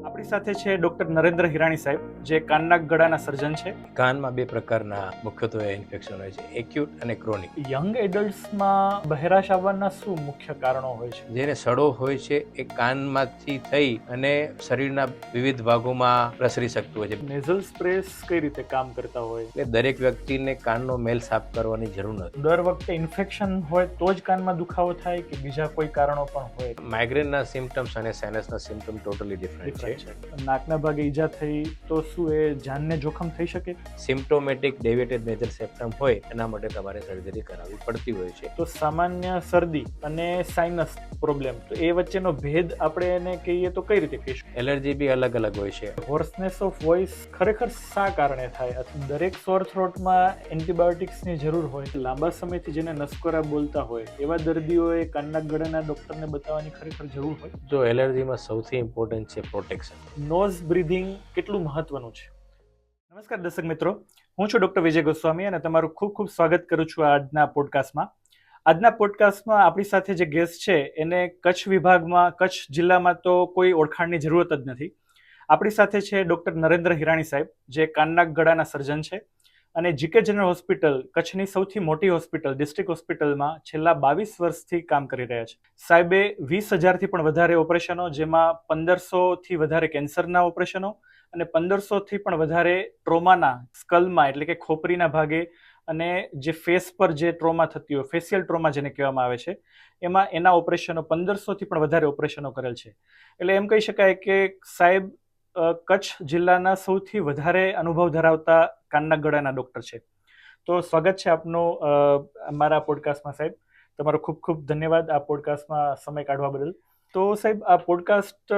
આપણી સાથે છે ડોક્ટર નરેન્દ્ર હિરાણી સાહેબ, જે કાનના ગળાના સર્જન છે. કાનમાં બે પ્રકારના મુખ્યત્વે ઇન્ફેક્શન હોય છે, એક્યુટ અને ક્રોનિક. યંગ એડલ્ટ્સમાં બહેરાશ આવવાના શું મુખ્ય કારણો હોય છે? જેને સડો હોય છે એ કાનમાંથી થઈ અને શરીરના વિવિધ ભાગોમાં પ્રસરી શકતું હોય છે. નેઝલ સ્પ્રેસ કઈ રીતે કામ કરતા હોય? એટલે દરેક વ્યક્તિને કાનનો મેલ સાફ કરવાની જરૂર નથી. દર વખતે ઇન્ફેક્શન હોય તો જ કાનમાં દુખાવો થાય કે બીજા કોઈ કારણો પણ હોય? માઇગ્રેનના સિમ્પટમ્સ અને સાઇનસના સિમ્પટમ ટોટલી ડિફરન્ટ છે. નાકના ભાગે ઈજા થઈ તો શું એ જાનને જોખમ થઈ શકે? સિમ્પ્ટોમેટિક ડેવિએટેડ નેઝલ સેપ્ટમ હોય એના માટે તમારે સર્જરી કરાવવી પડતી હોય છે. તો સામાન્ય શરદી અને સાઇનસ પ્રોબ્લેમ, તો એ વચ્ચેનો ભેદ આપણે એને કહીએ તો કઈ રીતે કહીશું? એલર્જી બી અલગ અલગ હોય છે. હોર્સનેસ ઓફ વોઇસ ખરેખર શા કારણે થાય? અથવા દરેક સોર થ્રોટમાં એન્ટીબાયોટિક્સની જરૂર હોય? લાંબા સમયથી જેને નસકોરા બોલતા હોય એવા દર્દીઓએ કાનના ગળાના ડોક્ટરને બતાવવાની ખરેખર જરૂર હોય? જો એલર્જીમાં સૌથી ઇમ્પોર્ટન્ટ છે પ્રોટેક્શન. નોઝ બ્રીધિંગ કેટલું મહત્વનું છે? નમસ્કાર દર્શક મિત્રો, હું છું ડોક્ટર વિજય ગોસ્વામી અને તમારું ખૂબ ખૂબ સ્વાગત કરું છું આજના પોડકાસ્ટમાં. આજના પોડકાસ્ટમાં આપણી સાથે જે ગેસ્ટ છે એને કચ્છ વિભાગમાં, કચ્છ જિલ્લામાં તો કોઈ ઓળખાણની જરૂરત જ નથી. આપણી સાથે છે ડોક્ટર નરેન્દ્ર હિરાણી સાહેબ, જે કાનના ગળાના સર્જન છે અને જીકે જનરલ હોસ્પિટલ, કચ્છની સૌથી મોટી હોસ્પિટલ, ડિસ્ટ્રિક્ટ હોસ્પિટલમાં છેલ્લા 22 વર્ષથી કામ કરી રહ્યા છે. સાહેબે 20,000થી પણ વધારે ઓપરેશનો, જેમાં 1,500થી વધારે કેન્સરના ઓપરેશનો અને 1,500થી પણ વધારે ટ્રોમાના, સ્કલમાં એટલે કે ખોપરીના ભાગે અને જે ફેસ પર જે ટ્રોમા થતી હોય, ફેશિયલ ટ્રોમા જેને કહેવામાં આવે છે, એમાં એના ઓપરેશનો 1,500થી પણ વધારે ઓપરેશનો કરેલ છે. એટલે એમ કહી શકાય કે સાહેબ કચ્છ જિલ્લાના સૌથી વધારે અનુભવ ધરાવતા કાનના ગળાના ડૉક્ટર છે. તો સ્વાગત છે આપનું અમારા પોડકાસ્ટમાં સાહેબ. તમારો ખૂબ ખૂબ ધન્યવાદ આ પોડકાસ્ટમાં સમય કાઢવા બદલ. તો સાહેબ, આ પોડકાસ્ટ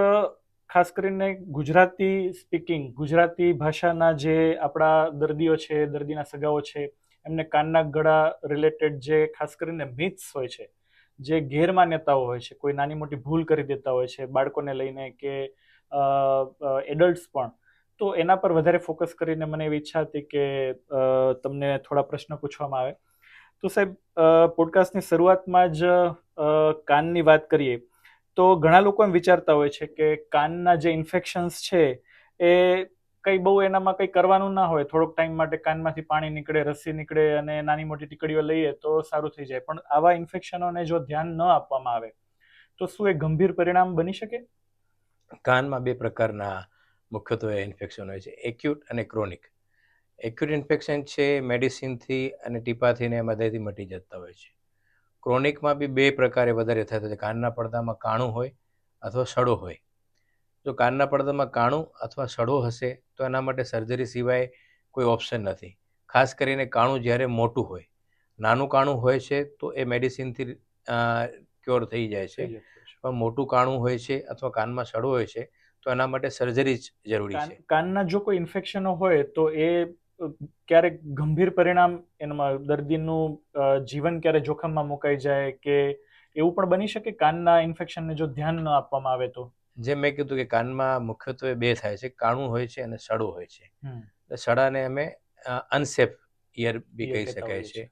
ખાસ કરીને ગુજરાતી સ્પીકિંગ, ગુજરાતી ભાષાના જે આપણા દર્દીઓ છે, દર્દીના સગાઓ છે, એમને કાનના ગળા રિલેટેડ જે ખાસ કરીને મિથ્સ હોય છે, જે ગેરમાન્યતાઓ હોય છે, કોઈ નાની મોટી ભૂલ કરી દેતા હોય છે બાળકોને લઈને કે એડલ્ટ્સ પણ, તો એના પર વધારે ફોકસ કરીને મને એવી ઈચ્છા હતી કે તમને થોડા પ્રશ્ન પૂછવામાં આવે. તો સાહેબ, પોડકાસ્ટની શરૂઆતમાં જ કાનની વાત કરીએ તો ઘણા લોકો એમ વિચારતા હોય છે કે કાનના જે ઇન્ફેક્શન્સ છે એ કંઈ બહુ એનામાં કંઈ કરવાનું ના હોય, થોડોક ટાઈમ માટે કાનમાંથી પાણી નીકળે, રસી નીકળે અને નાની મોટી ટીકડીઓ લઈએ તો સારું થઈ જાય. પણ આવા ઇન્ફેક્શનોને જો ધ્યાન ન આપવામાં આવે તો શું એ ગંભીર પરિણામ બની શકે? કાનમાં બે પ્રકારના મુખ્યત્વે ઇન્ફેક્શન હોય છે, એક્યુટ અને ક્રોનિક. એક્યુટ ઇન્ફેક્શન છે મેડિસિનથી અને ટીપાથી ને મદદથી મટી જતા હોય છે. ક્રોનિકમાં બી બે પ્રકારે વધારે થતા છે. કાનના પડદામાં કાણું હોય અથવા સડો હોય. જો કાનના પડદામાં કાણું અથવા સડો હશે તો એના માટે સર્જરી સિવાય કોઈ ઓપ્શન નથી. ખાસ કરીને કાણું જ્યારે મોટું હોય. નાનું કાણું હોય છે તો એ મેડિસિનથી ક્યોર થઈ જાય છે. પણ મોટું કાણું હોય છે અથવા કાનમાં સડો હોય છે તો એના માટે સર્જરી જ જરૂરી છે. કાનના જો કોઈ ઇન્ફેક્શનો હોય તો એ ક્યારેક ગંભીર પરિણામ, એમાં દર્દીનું જીવન ક્યારે જોખમમાં મુકાઈ જાય કે એવું પણ બની શકે કાનના ઇન્ફેક્શનને જો ધ્યાન ન આપવામાં આવે તો? જેમ મેં કીધું કે કાનમાં મુખ્યત્વે બે થાય છે, કાણું હોય છે અને સડો હોય છે. સડાને અમે અનસેફ ઇયર બી કહી શકાય છે.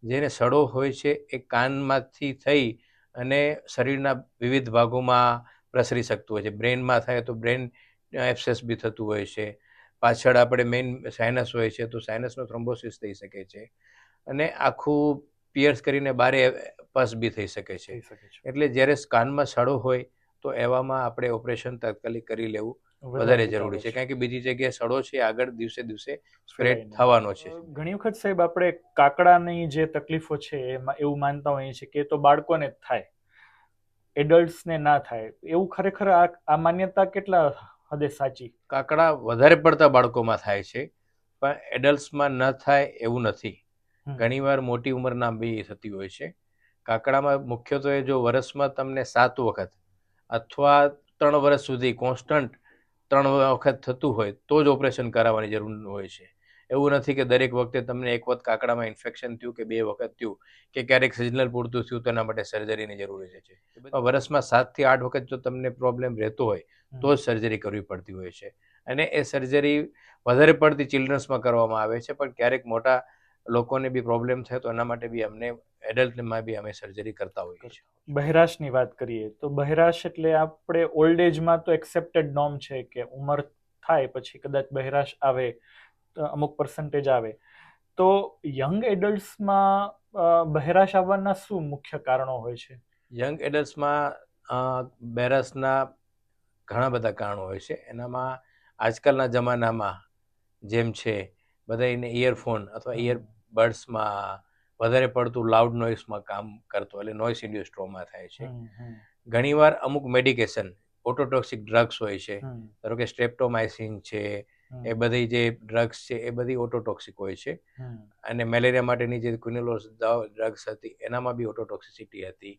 જેને સડો હોય છે એ કાનમાંથી થઈ અને શરીરના વિવિધ ભાગોમાં પ્રસરી શકતું હોય છે. બ્રેનમાં થાય તો બ્રેન એબ્સેસ બી થતું હોય છે. પાછળ આપણે મેઇન સાઇનસ હોય છે તો સાઇનસનો થ્રોમ્બોસિસ થઈ શકે છે અને આખું પિયર્સ કરીને બારે પસ બી થઈ શકે છે. એટલે જ્યારે કાનમાં સડો હોય તો એવામાં આપણે ઓપરેશન તાત્કાલિક કરી લેવું વધારે જરૂરી છે, કારણ કે બીજી જગ્યાએ સડો છે આગળ દિવસે દિવસે સ્પ્રેડ થવાનો છે. ઘણી વખત સાહેબ આપણે કાકડાની જે તકલીફો છે એમાં એવું માનતા હોઈએ છીએ કે એ તો બાળકોને જ થાય, એડલ્ટ્સને ના થાય. એવું ખરેખર આ માન્યતા કેટલા હદે સાચી? કાકડા વધારે પડતા બાળકોમાં થાય છે પણ એડલ્ટ્સમાં ન થાય એવું નથી. ઘણીવાર મોટી ઉંમરના બી થતી હોય છે. કાકડામાં મુખ્યત્વે જો વર્ષમાં તમને 7 વખત અથવા 3 વર્ષ સુધી કોન્સ્ટન્ટ 3 વખત થતું હોય તો જ ઓપરેશન કરાવવાની જરૂર હોય છે. એવું નથી કે દરેક વખતે તમને એક વખત કાકડામાં ઇન્ફેક્શન થયું કે 2 વખત થયું કે ક્યારેક સિઝનલ પૂરતું થયું તો એના માટે સર્જરીની જરૂર હોય છે. વર્ષમાં 7 થી 8 વખત જો તમને પ્રોબ્લેમ રહેતો હોય તો જ સર્જરી કરવી પડતી હોય છે. અને એ સર્જરી વધારે પડતી ચિલ્ડ્રન્સમાં કરવામાં આવે છે, પણ ક્યારેક મોટા લોકોને બી પ્રોબ્લેમ થાય તો એના માટે બી અમને એડલ્ટમાં બી અમે સર્જરી કરતા હોઈએ છીએ. બહેરાશની વાત કરીએ તો બહેરાશ એટલે આપણે ઓલ્ડ એજમાં તો એક્સેપ્ટેડ નોર્મ છે કે ઉંમર થાય પછી કદાચ બહેરાશ આવે તો અમુક પર્સન્ટેજ આવે, તો યંગ એડલ્ટ્સમાં બહેરાશ આવવાના શું મુખ્ય કારણો હોય છે? યંગ એડલ્ટ્સમાં બેરસના ઘણા બધા કારણો હોય છે. એનામાં આજકાલના જમાનામાં જેમ છે બધાને ઇયરફોન અથવા ઇયરબડ્સમાં વધારે પડતું લાઉડ નોઇસમાં કામ કરતો એટલે નોઇસ ઇન્ડ્યુસ ટ્રોમા થાય છે. ઘણીવાર અમુક મેડિકેશન ઓટોટોક્સિક ડ્રગ્સ હોય છે, ધારો કે સ્ટ્રેપ્ટોમાઇસિન છે, એ બધી જે ડ્રગ્સ છે એ બધી ઓટોટોક્સિક હોય છે. અને મેલેરિયા માટેની જે ક્વિનોલોસ ડ્રગ્સ હતી એનામાં બી ઓટોટોક્સિસિટી હતી,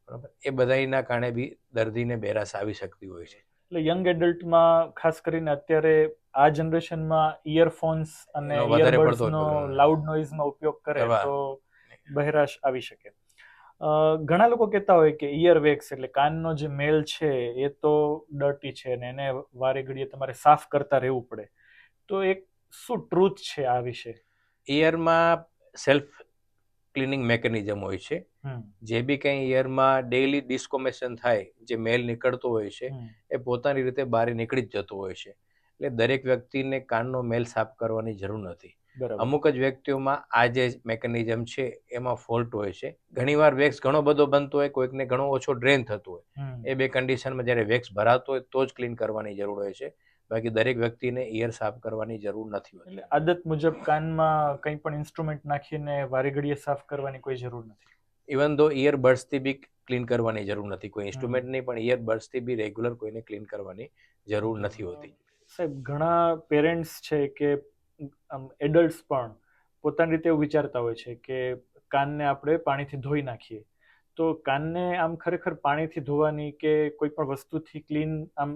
બરાબર. એ બધાના કારણે બી દર્દીને બેરાસ આવી શકતી હોય છે. એટલે યંગ એડલ્ટમાં ખાસ કરીને અત્યારે આ જનરેશનમાં ઇયરફોન્સ અને એનો વધારે પડતો ઇયરબડ્સનો ઉપયોગ લાઉડ નોઇઝમાં ઉપયોગ કરે કરવા. તો બહેરાશ આવી શકે. ઘણા લોકો કહેતા હોય કે ઇયર વેક્સ એટલે કાનનો જે મેલ છે એ તો ડર્ટી છે ને એને વારે ઘડીએ તમારે સાફ કરતા રહેવું પડે, તો એક શું ટ્રુથ છે આ વિશે? ઇયરમાં સેલ્ફ ક્લિનિંગ મેકેનિઝમ હોય છે. જે બી કંઈ ઇયરમાં ડેઇલી ડિસ્કોમેશન થાય, જે મેલ નીકળતો હોય છે એ પોતાની રીતે બહાર નીકળી જ જતો હોય છે. એટલે દરેક વ્યક્તિને કાનનો મેલ સાફ કરવાની જરૂર નથી. અમુક જ વ્યક્તિઓમાં આ જે મેકેનિઝમ છે એમાં ફોલ્ટ હોય છે. ઘણીવાર વેક્સ ઘણો બધો બનતો હોય, કોઈકને ઘણો ઓછો ડ્રેન થતો હોય. એ બે કન્ડિશનમાં જ્યારે વેક્સ ભરાતો હોય તો જ ક્લીન કરવાની જરૂર હોય છે, બાકી દરેક વ્યક્તિને ઇયર સાફ કરવાની જરૂર નથી હોતી. એટલે આદત મુજબ કાનમાં કંઈ પણ ઇન્સ્ટ્રુમેન્ટ નાખીને વારે ઘડીએ સાફ કરવાની કોઈ જરૂર નથી. ઇવન ધો ઇયરબડ્સથી બી ક્લીન કરવાની જરૂર નથી, કોઈ ઇન્સ્ટ્રુમેન્ટ નહીં, પણ ઇયરબડ્સથી બી રેગ્યુલર કોઈને ક્લીન કરવાની જરૂર નથી હોતી. સાહેબ, ઘણા પેરેન્ટ્સ છે કે એડલ્ટ્સ પણ પોતાની રીતે એવું વિચારતા હોય છે કે કાનને આપણે પાણીથી ધોઈ નાખીએ, તો કાનને આમ ખરેખર પાણીથી ધોવાની કે કોઈ પણ વસ્તુથી ક્લીન આમ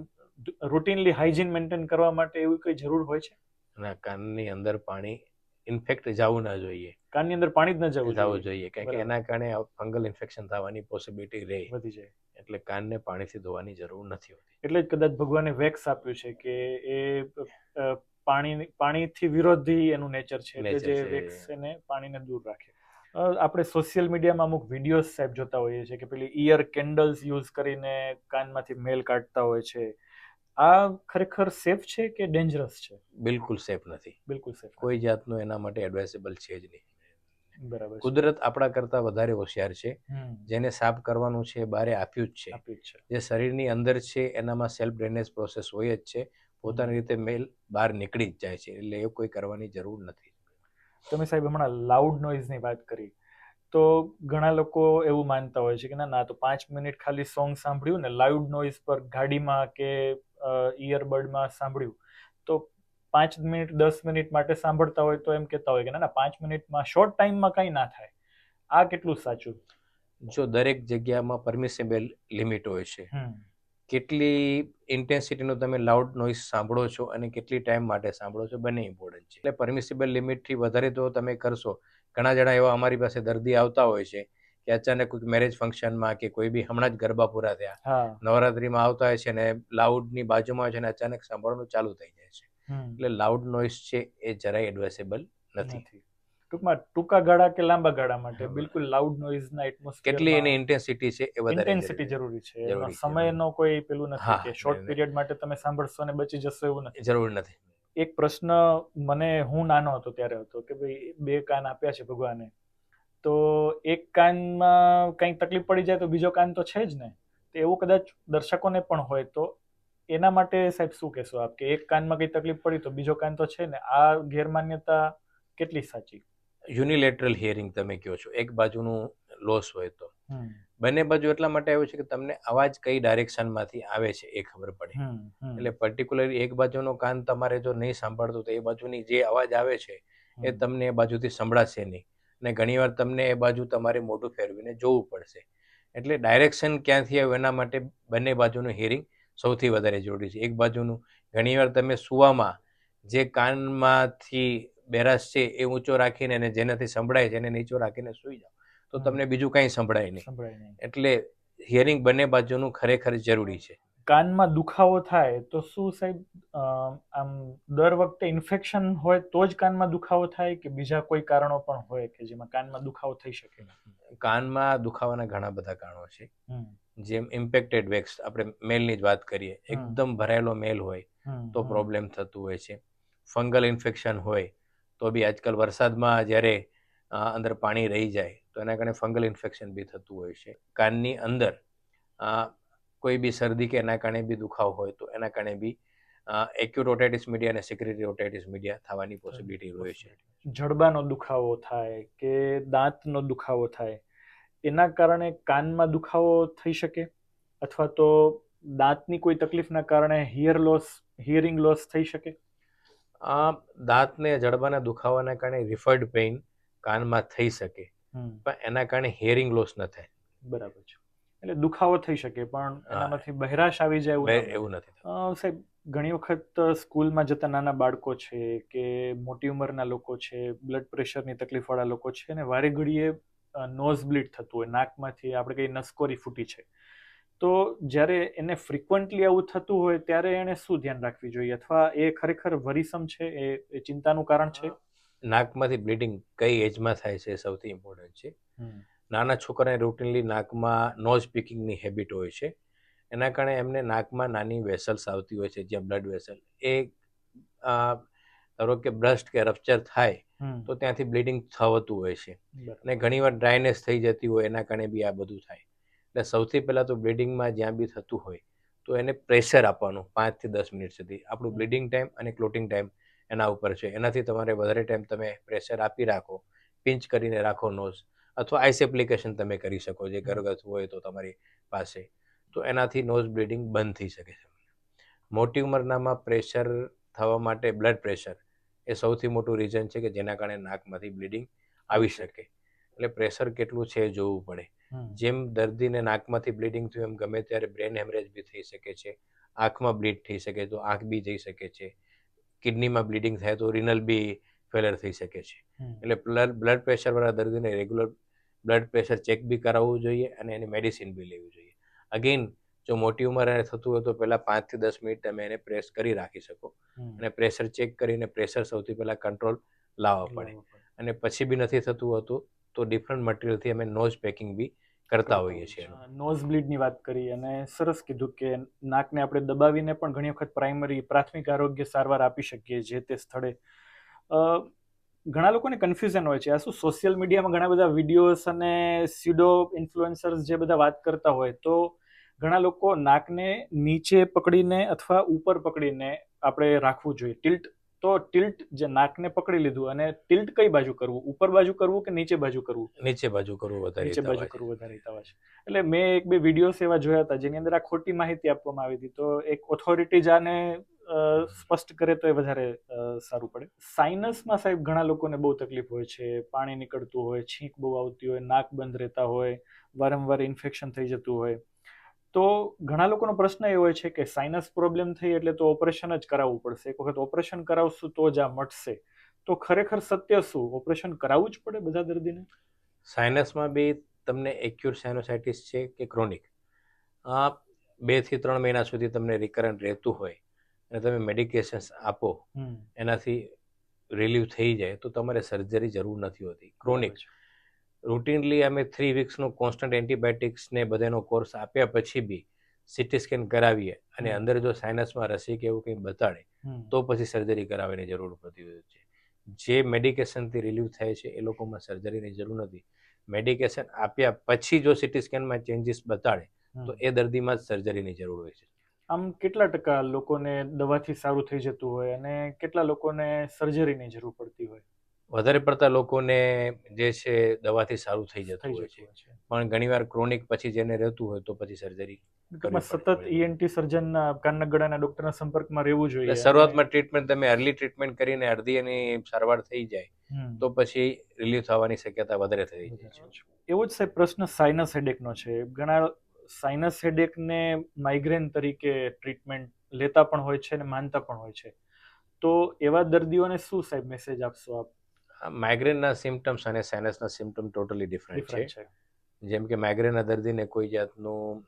રૂટીનલી હાઇજીન મેન્ટેન કરવા માટે એવી કોઈ જરૂર હોય છે? ના, કાનની અંદર પાણી ઇન્ફેક્ટ જવું ના જોઈએ. કાનની અંદર પાણી જ ન જવું જોઈએ, કારણ કે એના કારણે ફંગલ ઇન્ફેક્શન થવાની પોસિબિલિટી રહે, વધી જાય. એટલે કાનને પાણીથી ધોવાની જરૂર નથી હોતી. એટલે જ કદાચ ભગવાને વેક્સ આપ્યું છે કે એ પાણીથી વિરોધી એનું નેચર છે, એટલે જે વેક્સ એને પાણીને દૂર રાખે. આપણે સોશિયલ મીડિયામાં અમુક વિડીયોઝ સાહેબ જોતા હોઈએ છીએ કે પેલી ઇયર કેન્ડલ્સ યુઝ કરીને કાનમાંથી મેલ કાઢતા હોય છે. આ ખરેખર સેફ છે કે ડેન્જરસ છે? બિલકુલ સેફ નથી. બિલકુલ સેફ. કોઈ જાતનું એના માટે એડવાઇસેબલ છે જ નહીં. બરાબર. કુદરત આપણા કરતાં વધારે હોશિયાર છે. જેને સાફ કરવાનું છે બારે આપ્યું જ છે. જે શરીરની અંદર છે એનામાં સેલ્ફ ડ્રેનેજ પ્રોસેસ હોય જ છે, પોતાની રીતે મેલ બહાર નીકળી જ જાય છે, એટલે એ કોઈ કરવાની જરૂર નથી. તમે સાહેબ હમણાં લાઉડ નોઇઝની વાત કરી, તો ઘણા લોકો એવું માનતા હોય છે કે ના તો 5 મિનિટ ખાલી સોંગ સાંભળ્યું ને લાઉડ નોઇઝ પર ગાડીમાં કે ઇયરબડમાં સાંભળ્યું તો 5 મિનિટ 10 મિનિટ માટે સાંભળતા હોય તો એમ કહેતા હોય કે ના 5 મિનિટમાં શોર્ટ ટાઈમમાં કંઈ ના થાય. આ કેટલું સાચું? જો દરેક જગ્યામાં પરમિસેબલ લિમિટ હોય છે. કેટલી ઇન્ટેન્સિટીનો તમે લાઉડ નોઇઝ સાંભળો છો અને કેટલી ટાઈમ માટે સાંભળો છો, બંને ઇમ્પોર્ટન્ટ છે. એટલે પરમિસેબલ લિમિટથી વધારે તો તમે કરશો. ઘણા જણા એવા અમારી પાસે દર્દી આવતા હોય છે કે અચાનક કોઈ મેરેજ ફંક્શનમાં કે કોઈ બી હમણાં જ ગરબા પૂરા થયા, નવરાત્રીમાં આવતા હોય છે અને લાઉડની બાજુમાં હોય છે અને અચાનક સાંભળવાનું ચાલુ થઈ જાય છે. એટલે લાઉડ નોઇઝ છે એ જરાય એડવાઇસેબલ નથી. ટૂંકમાં ટૂંકા ગાળા કે લાંબા ગાળા માટે બિલકુલ લાઉડ નોઇઝના એટમોસ્ફિયરમાં કેટલી એની ઇન્ટેન્સિટી છે એ વધારે ઇન્ટેન્સિટી જરૂરી છે. એનો સમયનો કોઈ પેલું નથી કે શોર્ટ પીરિયડ માટે તમે સાંભળશો અને બચી જશો, એવું નથી. જરૂર નથી. એક પ્રશ્ન હું નાનો હતો ત્યારે હતો કે ભાઈ 2 કાન આપ્યા છે ભગવાને, તો એક કાનમાં કંઈક તકલીફ પડી જાય તો બીજો કાન તો છે જ ને, તો એવું કદાચ દર્શકોને પણ હોય, તો એના માટે સાહેબ શું કહેશો આપ કે એક કાનમાં કંઈ તકલીફ પડી તો બીજો કાન તો છે ને, આ ગેરમાન્યતા કેટલી સાચી? યુનિલેટરલ હિયરિંગ તમે કહો છો, એક બાજુનું લોસ હોય તો બંને બાજુ એટલા માટે આવ્યું છે કે તમને અવાજ કઈ ડાયરેક્શનમાંથી આવે છે એ ખબર પડે. એટલે પર્ટિક્યુલરલી એક બાજુનો કાન તમારે જો નહીં સાંભળતો તો એ બાજુની જે અવાજ આવે છે એ તમને એ બાજુથી સંભળાશે નહીં, અને ઘણીવાર તમને એ બાજુ તમારે મોઢું ફેરવીને જોવું પડશે. એટલે ડાયરેક્શન ક્યાંથી આવે એના માટે બંને બાજુનું હિયરિંગ સૌથી વધારે જરૂરી છે. એક બાજુનું ઘણીવાર તમે સુવામાં જે કાનમાંથી બેરાસ છે એ ઊંચો રાખીને અને જેનાથી સંભળાય છે એને નીચો રાખીને સૂઈ જાઓ તો તમને બીજું કંઈ સંભળાય નહીં. એટલે હિયરિંગ બંને બાજુનું ખરેખર જરૂરી છે. કાનમાં દુખાવો થાય તો શું સાહેબ આમ દર વખતે ઇન્ફેક્શન હોય તો જ કાનમાં દુખાવો થાય કે બીજા કોઈ કારણો પણ હોય કે જેમાં કાનમાં દુખાવો થઈ શકે? કાનમાં દુખાવાના ઘણા બધા કારણો છે. હમ, જેમ ઇમ્પેક્ટેડ વેક્સ, આપણે મેલની જ વાત કરીએ, એકદમ ભરાયેલો મેલ હોય તો પ્રોબ્લેમ થતું હોય છે. ફંગલ ઇન્ફેક્શન હોય તો બી આજકાલ વરસાદમાં જ્યારે અંદર પાણી રહી જાય તો એના કારણે ફંગલ ઇન્ફેક્શન બી થતું હોય છે. કાનની અંદર કોઈ બી શરદી કે એના કારણે બી દુખાવો હોય તો એના કારણે બી એક્યુટ ઓટાઇટિસ મીડિયા અને સેક્રેટરી ઓટાઇટિસ મીડિયા થવાની પોસિબિલિટી હોય છે. જડબાનો દુખાવો થાય કે દાંતનો દુખાવો થાય એના કારણે કાનમાં દુખાવો થઈ શકે, અથવા તો દાંતની કોઈ તકલીફના કારણે હિયરિંગ લોસ થઈ શકે? દાંતને જડબાના દુખાવાના કારણે રિફર્ડ પેઇન કાનમાં થઈ શકે, પણ એના કારણે હિયરિંગ લોસ ન થાય. બરાબર છે. એટલે દુખાવો થઈ શકે પણ એનામાંથી બહેરાશ આવી જાય એવું નથી થતું. સાહેબ, ઘણી વખત સ્કૂલમાં જતા નાના બાળકો છે કે મોટી ઉંમરના લોકો છે, બ્લડ પ્રેશરની તકલીફવાળા લોકો છે, અને વારે ઘડીએ નોઝ બ્લીડ થતું હોય, નાકમાંથી આપણે કઈ નસકોરી ફૂટી છે, તો જ્યારે એને ફ્રિકવન્ટલી આવું થતું હોય ત્યારે એને શું ધ્યાન રાખવી જોઈએ, અથવા એ ખરેખર વરીસમ છે, એ ચિંતાનું કારણ છે? નાકમાંથી બ્લીડિંગ કઈ એજમાં થાય છે સૌથી ઇમ્પોર્ટન્ટ છે. નાના છોકરાને રૂટીનલી નાકમાં નોઝ પીકિંગની હેબિટ હોય છે. એના કારણે એમને નાકમાં નાની વેસલ્સ આવતી હોય છે, જ્યાં બ્લડ વેસલ એ ધારો કે બ્રસ્ટ કે રપ્ચર થાય તો ત્યાંથી બ્લીડિંગ થતું હોય છે. અને ઘણીવાર ડ્રાયનેસ થઈ જતી હોય એના કારણે બી આ બધું થાય. એટલે સૌથી પહેલાં તો બ્લીડિંગમાં જ્યાં બી થતું હોય તો એને પ્રેશર આપવાનું 5 થી 10 મિનિટ સુધી. આપણું બ્લીડિંગ ટાઈમ અને ક્લોટિંગ ટાઈમ એના ઉપર છે. એનાથી તમારે વધારે ટાઈમ તમે પ્રેશર આપી રાખો, પિંચ કરીને રાખો નોઝ, અથવા આઈસ એપ્લિકેશન તમે કરી શકો, જે ઘરગથ્થુ હોય તો તમારી પાસે, તો એનાથી નોઝ બ્લીડિંગ બંધ થઈ શકે છે. મોટી ઉંમરનામાં પ્રેશર થવા માટે બ્લડ પ્રેશર એ સૌથી મોટું રીઝન છે કે જેના કારણે નાકમાંથી બ્લીડિંગ આવી શકે. એટલે પ્રેશર કેટલું છે એ જોવું પડે. જેમ દર્દીને નાકમાંથી બ્લીડિંગ થયું એમ ગમે ત્યારે બ્રેન હેમરેજ બી થઈ શકે છે, આંખમાં બ્લીડ થઈ શકે તો આંખ બી જઈ શકે છે, કિડનીમાં બ્લીડિંગ થાય તો રિનલ બી ફેલર થઈ શકે છે. એટલે બ્લડ પ્રેશરવાળા દર્દીને રેગ્યુલર બ્લડ પ્રેશર ચેક બી કરાવવું જોઈએ અને એની મેડિસિન બી લેવી જોઈએ. અગેન, જો મોટી ઉંમરે થતું હોય તો પહેલાં 5 થી 10 મિનિટ તમે એને પ્રેસ કરી રાખી શકો, અને પ્રેશર ચેક કરીને પ્રેશર સૌથી પહેલાં કંટ્રોલ લાવવા પડે. અને પછી બી નથી થતું હોતું તો ડિફરન્ટ મટીરિયલથી અમે નોઝ પેકિંગ બી કરતા હોઈએ છીએ. નોઝ બ્લીડની વાત કરી અને સરસ કીધું કે નાકને આપણે દબાવીને પણ ઘણી વખત પ્રાથમિક આરોગ્ય સારવાર આપી શકીએ જે તે સ્થળે. ઘણા લોકોને કન્ફ્યુઝન હોય છે, આ શું સોશિયલ મીડિયામાં ઘણા બધા વિડીયોઝ અને સ્યુડો ઇન્ફ્લુએન્સર્સ જે બધા વાત કરતા હોય, તો ઘણા લોકો નાકને નીચે પકડીને અથવા ઉપર પકડીને આપણે રાખવું જોઈએ ટિલ્ટ. તો ટિલ્ટ જે નાકને પકડી લીધું અને ટિલ્ટ કઈ બાજુ કરવું, ઉપર બાજુ કરવું કે નીચે બાજુ કરવું? નીચે બાજુ કરવું વધારે નીચે બાજુ કરવું વધારે હિતાવહ છે. એટલે મેં 1-2 વિડીયોઝ એવા જોયા હતા જેની અંદર આ ખોટી માહિતી આપવામાં આવી હતી, તો એક ઓથોરિટી જ આને સ્પષ્ટ કરે તો એ વધારે સારું પડે. સાઇનસમાં સાહેબ ઘણા લોકોને બહુ તકલીફ હોય છે, પાણી નીકળતું હોય, છીંક બહુ આવતી હોય, નાક બંધ રહેતા હોય, વારંવાર ઇન્ફેક્શન થઈ જતું હોય, તો ઘણા લોકોનો પ્રશ્ન એ હોય છે કે સાઇનસ પ્રોબ્લેમ થઈ એટલે તો ઓપરેશન જ કરાવવું પડશે, એક વખત ઓપરેશન કરાવશું તો જ આ મટશે. તો ખરેખર સત્ય શું, ઓપરેશન કરાવવું જ પડે બધા દર્દીને? સાઇનસમાં બી તમને એક્યુટ સાઇનોસાઇટિસ છે કે ક્રોનિક, 2 થી 3 મહિના સુધી તમને રિકરન્ટ રહેતું હોય અને તમે મેડિકેશન્સ આપો, એનાથી રિલીવ થઈ જાય તો તમારે સર્જરી જરૂર નથી હોતી. ક્રોનિક રૂટીનલી અમે 3 વીક્સનો કોન્સ્ટન્ટ એન્ટીબાયોટિક્સને બધાનો કોર્સ આપ્યા પછી બી સિટી સ્કેન કરાવીએ અને અંદર જો સાઇનસમાં રસી કે એવું કંઈ બતાડે તો પછી સર્જરી કરાવવાની જરૂર પડતી હોય છે. જે મેડિકેશનથી રિલીવ થાય છે એ લોકોમાં સર્જરીની જરૂર નથી. મેડિકેશન આપ્યા પછી જો સિટી સ્કેનમાં ચેન્જીસ બતાડે તો એ દર્દીમાં જ સર્જરીની જરૂર હોય છે. આમ કેટલા ટકા લોકોને દવાથી સારું થઈ જતું હોય અને કેટલા લોકોને સર્જરીની જરૂર પડતી હોય? વધારે પડતા લોકોને જે છે દવાથી સારું થઈ જતું હોય છે, પણ ઘણીવાર ક્રોનિક પછી જેને રહેતું હોય તો પછી સર્જરી સતત ENT સર્જન કાનના ગળાના ડોક્ટરના સંપર્કમાં રહેવું જોઈએ. શરૂઆતમાં ટ્રીટમેન્ટ તમે અર્લી ટ્રીટમેન્ટ કરીને અડધી એની સારવાર થઈ જાય તો પછી રિલીવ થવાની શક્યતા વધારે થઈ જાય છે. એવો જ સાહેબ પ્રશ્ન સાઇનસ હેડેકનો છે. ઘણા સાઇનસ હેડેકને માઇગ્રેન તરીકે ટ્રીટમેન્ટ લેતા પણ હોય છે અને માનતા પણ હોય છે, તો એવા દર્દીઓને શું સાહેબ મેસેજ આપશો આપ? માઇગ્રેનના સિમ્ટમ્સ અને સાઇનસના સિમ્ટમ ટોટલી ડિફરન્ટ છે. જેમ કે માઇગ્રેનના દર્દીને કોઈ જાતનું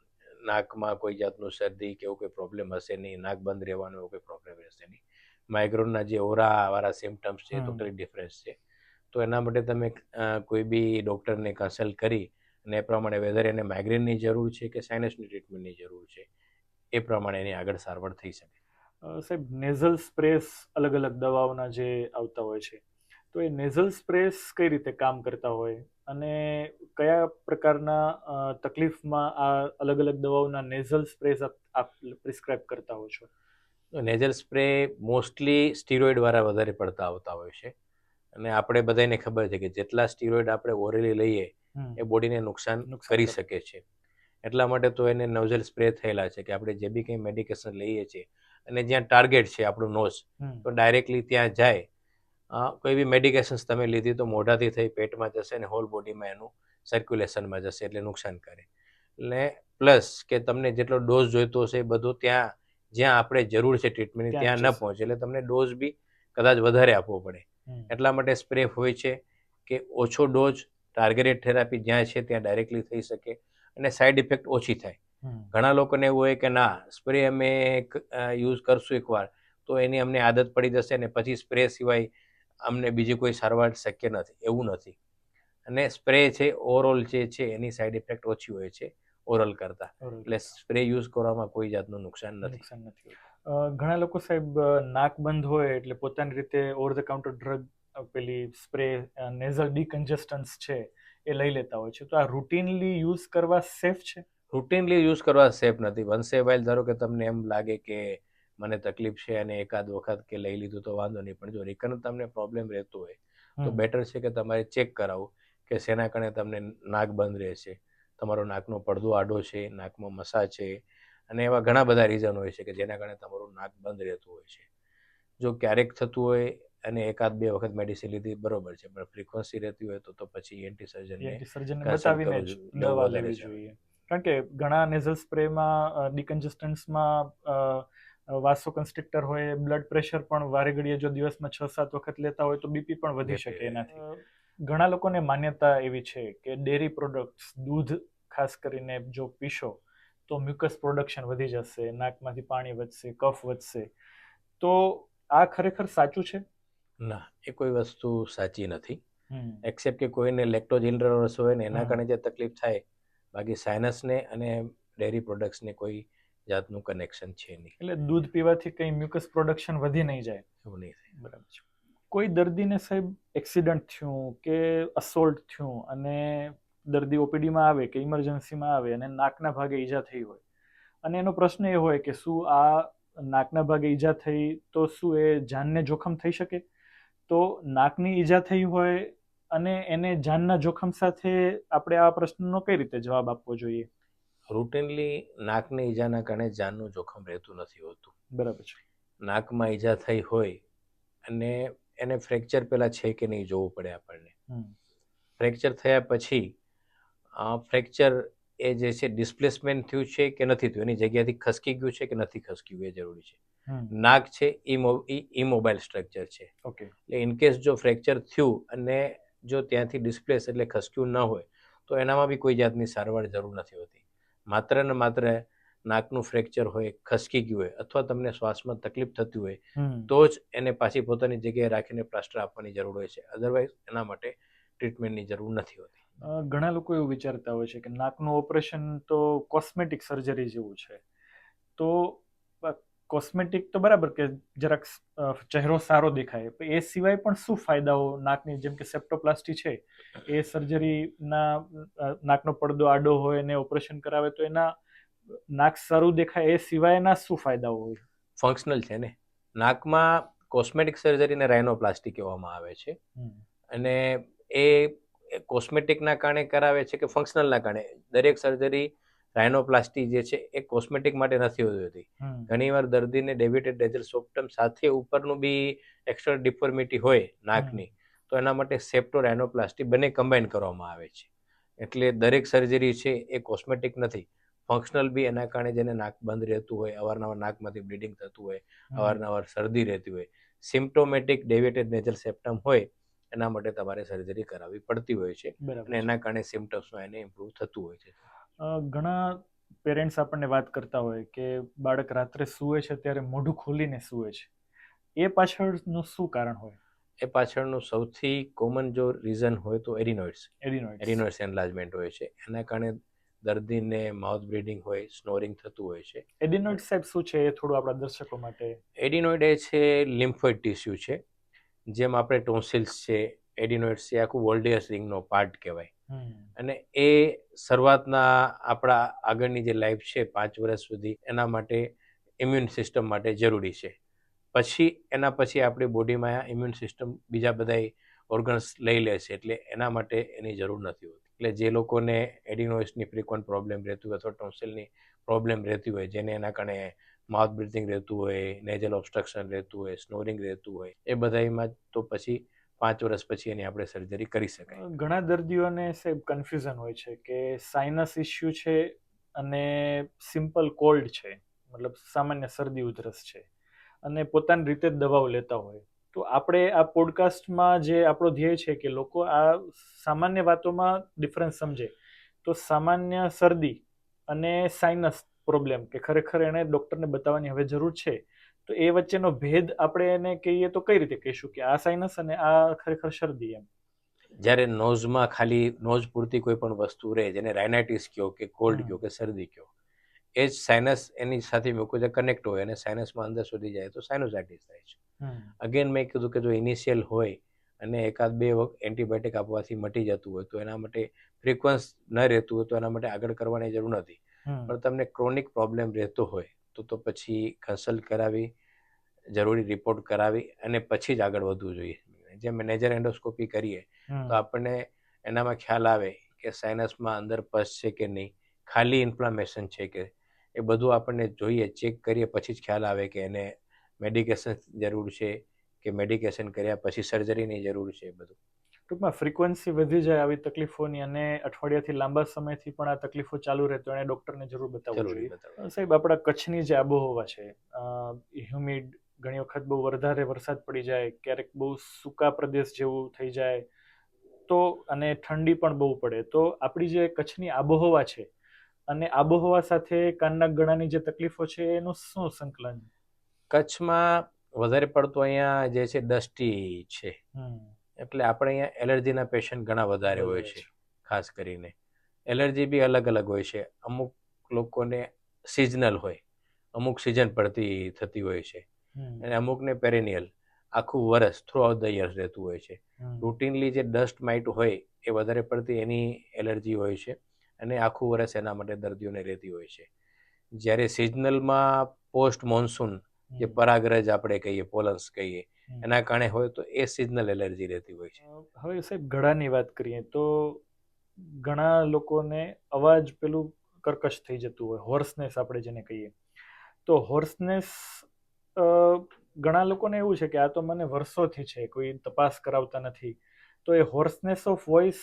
નાકમાં કોઈ જાતનું શરદી કે એવું કોઈ પ્રોબ્લેમ હશે નહીં, નાક બંધ રહેવાનો એવો કોઈ પ્રોબ્લેમ રહેશે નહીં. માઇગ્રેનના જે ઓરાવાળા સિમ્ટમ્સ છે એ ટોટલી ડિફરન્સ છે. તો એના માટે તમે કોઈ બી ડૉક્ટરને કન્સલ્ટ કરી અને એ પ્રમાણે વેધર એને માઇગ્રેનની જરૂર છે કે સાઇનસની ટ્રીટમેન્ટની જરૂર છે એ પ્રમાણે એની આગળ સારવાર થઈ શકે. સાહેબ, નેઝલ સ્પ્રેસ અલગ અલગ દવાઓના જે આવતા હોય છે, તો એ નેઝલ સ્પ્રેસ કઈ રીતે કામ કરતા હોય અને કયા પ્રકારના તકલીફમાં આ અલગ અલગ દવાઓના નેઝલ સ્પ્રેસ આપ પ્રિસ્ક્રાઇબ કરતા હો છો? નેઝલ સ્પ્રે મોસ્ટલી સ્ટીરોઇડવાળા વધારે પડતા આવતા હોય છે અને આપણે બધાને ખબર છે કે જેટલા સ્ટીરોઇડ આપણે ઓરલી લઈએ એ બોડીને નુકસાન કરી શકે છે. એટલા માટે તો એને નોઝલ સ્પ્રે થયેલા છે કે આપણે જે બી કંઈ મેડિકેશન લઈએ છીએ અને જ્યાં ટાર્ગેટ છે આપણું નોઝ, તો ડાયરેક્ટલી ત્યાં જાય. કોઈ બી મેડિકેશન્સ તમે લીધી તો મોઢાથી થઈ પેટમાં જશે અને હોલ બોડીમાં એનું સર્ક્યુલેશનમાં જશે એટલે નુકસાન કરે. એટલે પ્લસ કે તમને જેટલો ડોઝ જોઈતો હશે એ બધું ત્યાં જ્યાં આપણે જરૂર છે ટ્રીટમેન્ટની ત્યાં ન પહોંચે એટલે તમને ડોઝ બી કદાચ વધારે આપવો પડે. એટલા માટે સ્પ્રે હોય છે કે ઓછો ડોઝ ટાર્ગેટેડ થેરાપી જ્યાં છે ત્યાં ડાયરેક્ટલી થઈ શકે અને સાઈડ ઇફેક્ટ ઓછી થાય. ઘણા લોકોને એવું હોય કે ના સ્પ્રે અમે યુઝ કરશું એકવાર તો એની અમને આદત પડી જશે ને પછી સ્પ્રે સિવાય અમને બીજી કોઈ સારવાર શક્ય નથી. એવું નથી. અને સ્પ્રે છે ઓવરઓલ જે છે એની સાઈડ ઇફેક્ટ ઓછી હોય છે ઓરલ કરતાં. એટલે સ્પ્રે યુઝ કરવામાં કોઈ જાતનું નુકસાન નથી. ઘણા લોકો સાહેબ નાક બંધ હોય એટલે પોતાની રીતે ઓવર ધ કાઉન્ટર ડ્રગ પેલી સ્પ્રે નેઝલ ડીકન્જસ્ટન્સ છે એ લઈ લેતા હોય છે, તો આ રૂટીનલી યુઝ કરવા સેફ છે? રૂટીનલી યુઝ કરવા સેફ નથી. વન્સ એ વાઇલ ધારો કે તમને એમ લાગે કે મને તકલીફ છે અને એકાદ વખત કે લઈ લીધું તો વાંધો નહીં, પણ જો રિકરન્ટ તમને પ્રોબ્લેમ રહેતો હોય તો બેટર છે કે તમારે ચેક કરાવવું કે શેના કારણે તમને નાક બંધ રહે છે, તમારો નાકનો પડદો આડો છે, નાકમાં મસા છે, અને એવા ઘણા બધા રીઝન હોય છે કે જેના કારણે તમારું નાક બંધ રહેતું હોય છે. જો ક્યારેક થતું હોય અને એકાદ બે વખત મેડિસિન લીધી બરોબર છે, પણ ફ્રીક્વન્સી રહેતી હોય તો પછી એન્ટી સર્જનને બતાવીને જ દવા લેવી જોઈએ. કારણ કે ઘણા નેઝલ સ્પ્રેમાં ડિકન્જસ્ટન્સમાં વાસોકન્સ્ટ્રિક્ટર હોય, બ્લડ પ્રેશર પણ વારે ઘડીએ જો દિવસમાં 6-7 વખત લેતા હોય તો બીપી પણ વધી શકે એનાથી. ઘણા લોકોને માન્યતા એવી છે કે ડેરી પ્રોડક્ટ્સ, દૂધ ખાસ કરીને જો પીશો તો મ્યુકસ પ્રોડક્શન વધી જશે, નાકમાંથી પાણી વધશે, કફ વધશે, તો આ ખરેખર સાચું છે? ના, એ કોઈ વસ્તુ સાચી નથી. એક્સેપ્ટ કે કોઈને લેક્ટોઝ ઇન્ટોલરન્સ હોય ને એના કારણે જે તકલીફ થાય, બાકી સાયનસને અને ડેરી પ્રોડક્ટ્સને કોઈ જાતનું કનેક્શન છે નહીં. એટલે દૂધ પીવાથી કંઈ મ્યુકસ પ્રોડક્શન વધી નહીં જાય? એવું નહીં થાય. બરાબર છે. કોઈ દર્દીને સાહેબ એક્સિડન્ટ થયું કે અસોલ્ટ થયું અને દર્દી ઓપીડીમાં આવે કે ઇમરજન્સીમાં આવે અને નાકના ભાગે ઈજા થઈ હોય અને એનો પ્રશ્ન એ હોય કે શું આ નાકના ભાગે ઈજા થઈ તો શું એ જાનને જોખમ થઈ શકે? તો નાકની ઈજા થઈ હોય અને એને જાનના જોખમ સાથે આપણે આ પ્રશ્નનો કઈ રીતે જવાબ આપવો જોઈએ? રૂટીનલી નાકની ઈજાના કારણે જાનનું જોખમ રહેતું નથી હોતું. બરાબર છે. નાકમાં ઈજા થઈ હોય અને એને ફ્રેક્ચર પહેલાં છે કે નહીં જોવું પડે આપણને. ફ્રેક્ચર થયા પછી ફ્રેક્ચર એ જે છે ડિસ્પ્લેસમેન્ટ થયું છે કે નથી થયું, એની જગ્યાથી ખસકી ગયું છે કે નથી ખસક્યું એ જરૂરી છે. નાક છે એ ઇમોબાઇલ સ્ટ્રક્ચર છે. ઓકે. એટલે ઇનકેસ જો ફ્રેક્ચર થયું અને જો ત્યાંથી ડિસ્પ્લેસ એટલે ખસક્યું ન હોય તો એનામાં બી કોઈ જાતની સારવાર જરૂર નથી હોતી. માત્ર ને માત્ર નાકનું ફ્રેક્ચર હોય, ખસકી ગયું હોય અથવા તમને શ્વાસમાં તકલીફ થતી હોય તો જ એને પાછી પોતાની જગ્યાએ રાખીને પ્લાસ્ટર આપવાની જરૂર હોય છે. અધરવાઇઝ એના માટે ટ્રીટમેન્ટની જરૂર નથી હોતી. ઘણા લોકો એવું વિચારતા હોય છે કે નાકનું ઓપરેશન તો કોસ્મેટિક સર્જરી જેવું છે, તો કોસ્મેટિક તો બરાબર કે જરાક ચહેરો સારો દેખાય, એ સિવાય પણ શું ફાયદાઓ નાકની, જેમ કે સેપ્ટોપ્લાસ્ટી છે એ સર્જરીના નાકનો પડદો આડો હોય અને ઓપરેશન કરાવે તો એના નાક સારું દેખાય એ સિવાયના શું ફાયદાઓ હોય? ફંક્શનલ છે ને. નાકમાં કોસ્મેટિક સર્જરીને રાઇનોપ્લાસ્ટી કહેવામાં આવે છે અને એ કોસ્મેટિકના કારણે કરાવે છે કે ફંક્શનલના કારણે? દરેક સર્જરી રાઇનોપ્લાસ્ટી જે છે એ કોસ્મેટિક માટે નથી હોતી. ઘણીવાર દર્દીને ડેવિટેડ નેઝલ સેપ્ટમ સાથે ઉપરનું બી એક્સ્ટ્રા ડિફોર્મિટી હોય નાકની, તો એના માટે સેપ્ટો રાઇનોપ્લાસ્ટી બંને કમ્બાઈન કરવામાં આવે છે. એટલે દરેક સર્જરી છે એ કોસ્મેટિક નથી. ફંક્શનલ બી એના કારણે જેને નાક બંધ રહેતું હોય, અવારનવાર નાકમાંથી બ્લીડિંગ થતું હોય, અવારનવાર શરદી રહેતી હોય, સિમ્પ્ટોમેટિક ડેવિટેડ નેઝલ સેપ્ટમ હોય, એના માટે તમારે સર્જરી કરાવવી પડતી હોય છે અને એના કારણે સિમ્ટમ્સમાં એને ઇમ્પ્રૂવ થતું હોય છે. ઘણા પેરેન્ટ્સ આપણને વાત કરતા હોય કે બાળક રાત્રે સૂવે છે ત્યારે મોઢું ખોલીને સૂવે છે, એ પાછળનું શું કારણ હોય? એ પાછળનું સૌથી કોમન જો રીઝન હોય તો એડિનોઇડ્સ એડિનોઇડ્સ. એનલાર્જમેન્ટ હોય છે. એના કારણે દર્દીને માઉથ બ્લીડિંગ હોય, સ્નોરિંગ થતું હોય છે. એડિનોઇડ સાહેબ શું છે એ થોડું આપણા દર્શકો માટે. એડિનોઇડ એ છે લિમ્ફોઇડ ટિશ્યુ છે. જેમ આપણે ટોન્સિલ્સ છે, એડિનોઇડ્સ છે, આખું વોલ્ડિયસ રિંગનો પાર્ટ કહેવાય. અને એ શરૂઆતના આપણા આગળની જે લાઈફ છે 5 વર્ષ સુધી, એના માટે ઇમ્યુન સિસ્ટમ માટે જરૂરી છે. પછી એના પછી આપણી બોડીમાં ઇમ્યુન સિસ્ટમ બીજા બધા ઓર્ગન્સ લઈ લે છે, એટલે એના માટે એની જરૂર નથી હોતી. એટલે જે લોકોને એડિનોઇડ્સની ફ્રીક્વન્ટ પ્રોબ્લેમ રહેતી હોય અથવા ટોન્સિલની પ્રોબ્લેમ રહેતી હોય, જેને એના કારણે માઉથ બ્રીથિંગ રહેતું હોય, નેઝલ ઓબ્સ્ટ્રક્શન રહેતું હોય, સ્નોરિંગ રહેતું હોય, એ બધામાં તો પછી 5 વર્ષ પછી એની આપણે સર્જરી કરી શકાય. ઘણા દર્દીઓને સાહેબ કન્ફ્યુઝન હોય છે કે સાઇનસ ઇસ્યુ છે અને સિમ્પલ કોલ્ડ છે, મતલબ સામાન્ય શરદી ઉધરસ છે, અને પોતાની રીતે જ દવાઓ લેતા હોય. તો આપણે આ પોડકાસ્ટમાં જે આપણો ધ્યેય છે કે લોકો આ સામાન્ય વાતોમાં ડિફરન્સ સમજે. તો સામાન્ય શરદી અને સાઇનસ પ્રોબ્લેમ કે ખરેખર એને ડૉક્ટરને બતાવવાની હવે જરૂર છે, તો એ વચ્ચેનો ભેદ આપણે એને કહીએ તો કઈ રીતે કહીશું કે આ સાઇનસ અને આ ખરેખર શરદી એમ? જ્યારે નોઝમાં ખાલી નોઝ પૂરતી કોઈ પણ વસ્તુ રહે, જેને રાઇનાઇટિસ કહો કે કોલ્ડ કહો કે શરદી કહો, એ જ સાઇનસ એની સાથે મ્યુકોઝા કનેક્ટ હોય અને સાઇનસમાં અંદર સુધી જાય તો સાઇનોસાઇટિસ થાય છે. અગેન મેં કીધું કે જો ઇનિશિયલ હોય અને એકાદ બે વખત એન્ટીબાયોટિક આપવાથી મટી જતું હોય તો એના માટે ફ્રીક્વન્સ ન રહેતું હોય તો એના માટે આગળ કરવાની જરૂર નથી. પણ તમને ક્રોનિક પ્રોબ્લેમ રહેતો હોય તો પછી કન્સલ્ટ કરાવી, જરૂરી રિપોર્ટ કરાવી અને પછી જ આગળ વધવું જોઈએ. જેમ નેઝર એન્ડોસ્કોપી કરીએ તો આપણને એનામાં ખ્યાલ આવે કે સાઇનસમાં અંદર પસ છે કે નહીં, ખાલી ઇન્ફ્લામેશન છે કે, એ બધું આપણને જોઈએ, ચેક કરીએ પછી જ ખ્યાલ આવે કે એને મેડિકેશન જરૂર છે કે મેડિકેશન કર્યા પછી સર્જરીની જરૂર છે. બધું ટૂંકમાં ફ્રીક્વન્સી વધી જાય આવી તકલીફોની અને અઠવાડિયાથી લાંબા સમયથી પણ આ તકલીફો ચાલુ રહે તો એને ડૉક્ટરને જરૂર બતાવવું જોઈએ. સાહેબ, આપણા કચ્છની જે આબોહવા છે, હ્યુમિડ, ઘણી વખત બહુ વધારે વરસાદ પડી જાય, ક્યારેક બહુ સૂકા પ્રદેશ જેવું થઈ જાય તો, અને ઠંડી પણ બહુ પડે, તો આપણી જે કચ્છની આબોહવા છે અને આબોહવા સાથે કાનના ગળાની જે તકલીફો છે એનું શું સંકલન? કચ્છમાં વધારે પડતો અહીંયા જે છે ડસ્ટી છે, એટલે આપણે અહીંયા એલર્જીના પેશન્ટ ઘણા વધારે હોય છે. ખાસ કરીને એલર્જી બી અલગ અલગ હોય છે. અમુક લોકોને સિઝનલ હોય, અમુક સિઝન પડતી થતી હોય છે, અને અમુકને પેરેનિયલ આખું વર્ષ થ્રુ આઉટ ધ યર્સ રહેતું હોય છે. રૂટીનલી જે ડસ્ટ માઇટ હોય એ વધારે પડતી એની એલર્જી હોય છે અને આખું વર્ષ એના માટે દર્દીઓને રહેતી હોય છે. જ્યારે સિઝનલમાં પોસ્ટ મોન્સૂન જે પરાગરજ આપણે કહીએ, પોલન્સ કહીએ, એના કારણે હોય તો એ સિઝનલ એલર્જી રહેતી હોય છે. હવે સાહેબ, ગળાની વાત કરીએ તો ઘણા લોકોને અવાજ પેલું કર્કશ થઈ જતું હોય, હોર્સનેસ આપણે જેને કહીએ, તો હોર્સનેસ ઘણા લોકોને એવું છે કે આ તો મને વર્ષોથી છે, કોઈ તપાસ કરાવતા નથી. તો એ હોર્સનેસ ઓફ વોઇસ